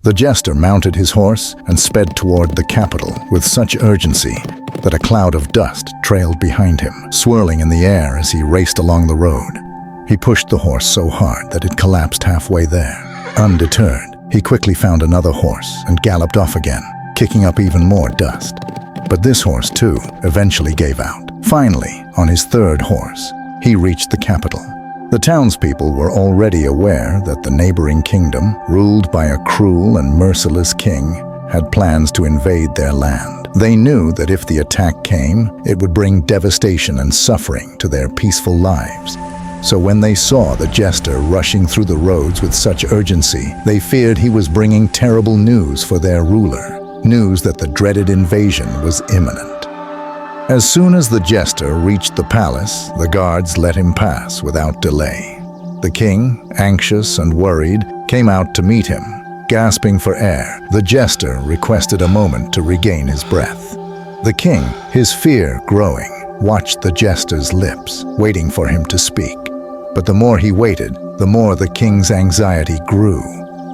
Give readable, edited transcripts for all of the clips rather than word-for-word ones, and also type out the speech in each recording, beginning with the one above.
The jester mounted his horse and sped toward the capital with such urgency that a cloud of dust trailed behind him, swirling in the air as he raced along the road. He pushed the horse so hard that it collapsed halfway there. Undeterred, he quickly found another horse and galloped off again, kicking up even more dust. But this horse, too, eventually gave out. Finally, on his third horse, he reached the capital. The townspeople were already aware that the neighboring kingdom, ruled by a cruel and merciless king, had plans to invade their land. They knew that if the attack came, it would bring devastation and suffering to their peaceful lives. So when they saw the jester rushing through the roads with such urgency, they feared he was bringing terrible news for their ruler, news that the dreaded invasion was imminent. As soon as the jester reached the palace, the guards let him pass without delay. The king, anxious and worried, came out to meet him. Gasping for air, the jester requested a moment to regain his breath. The king, his fear growing, watched the jester's lips, waiting for him to speak. But the more he waited, the more the king's anxiety grew,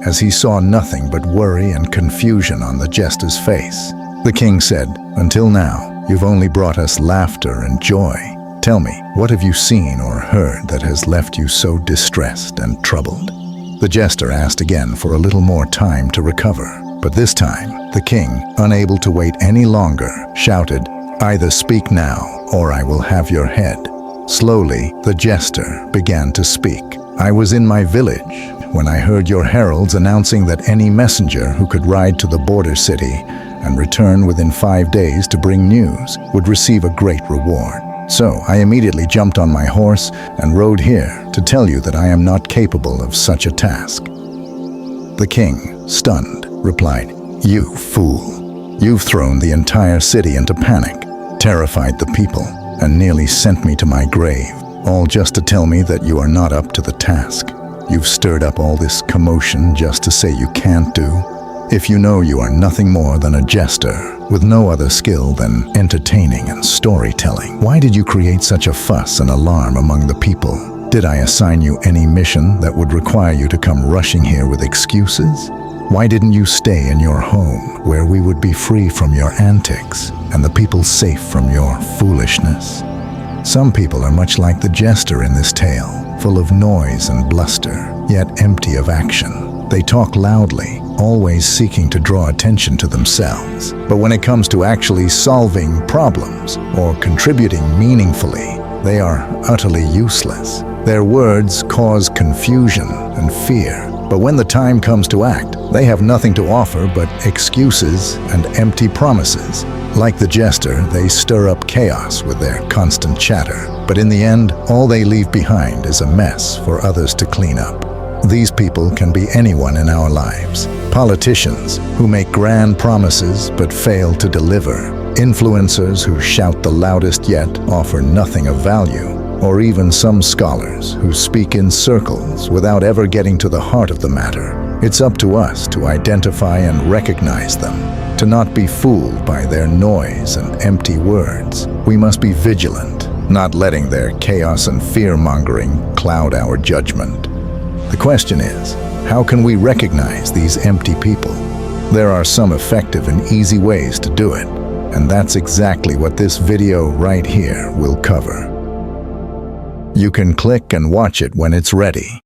as he saw nothing but worry and confusion on the jester's face. The king said, "Until now, you've only brought us laughter and joy. Tell me, what have you seen or heard that has left you so distressed and troubled?" The jester asked again for a little more time to recover. But this time, the king, unable to wait any longer, shouted, "Either speak now, or I will have your head." Slowly, the jester began to speak. "I was in my village when I heard your heralds announcing that any messenger who could ride to the border city and return within 5 days to bring news would receive a great reward. So I immediately jumped on my horse and rode here to tell you that I am not capable of such a task." The king, stunned, replied, "You fool! You've thrown the entire city into panic, terrified the people, and nearly sent me to my grave, all just to tell me that you are not up to the task. You've stirred up all this commotion just to say you can't do. If you know you are nothing more than a jester, with no other skill than entertaining and storytelling, why did you create such a fuss and alarm among the people? Did I assign you any mission that would require you to come rushing here with excuses? Why didn't you stay in your home, where we would be free from your antics, and the people safe from your foolishness? Some people are much like the jester in this tale, full of noise and bluster, yet empty of action. They talk loudly, always seeking to draw attention to themselves. But when it comes to actually solving problems or contributing meaningfully, they are utterly useless. Their words cause confusion and fear. But when the time comes to act, they have nothing to offer but excuses and empty promises. Like the jester, they stir up chaos with their constant chatter. But in the end, all they leave behind is a mess for others to clean up. These people can be anyone in our lives. Politicians who make grand promises but fail to deliver. Influencers who shout the loudest yet offer nothing of value. Or even some scholars who speak in circles without ever getting to the heart of the matter. It's up to us to identify and recognize them, to not be fooled by their noise and empty words. We must be vigilant, not letting their chaos and fear-mongering cloud our judgment. The question is, how can we recognize these empty people? There are some effective and easy ways to do it, and that's exactly what this video right here will cover. You can click and watch it when it's ready.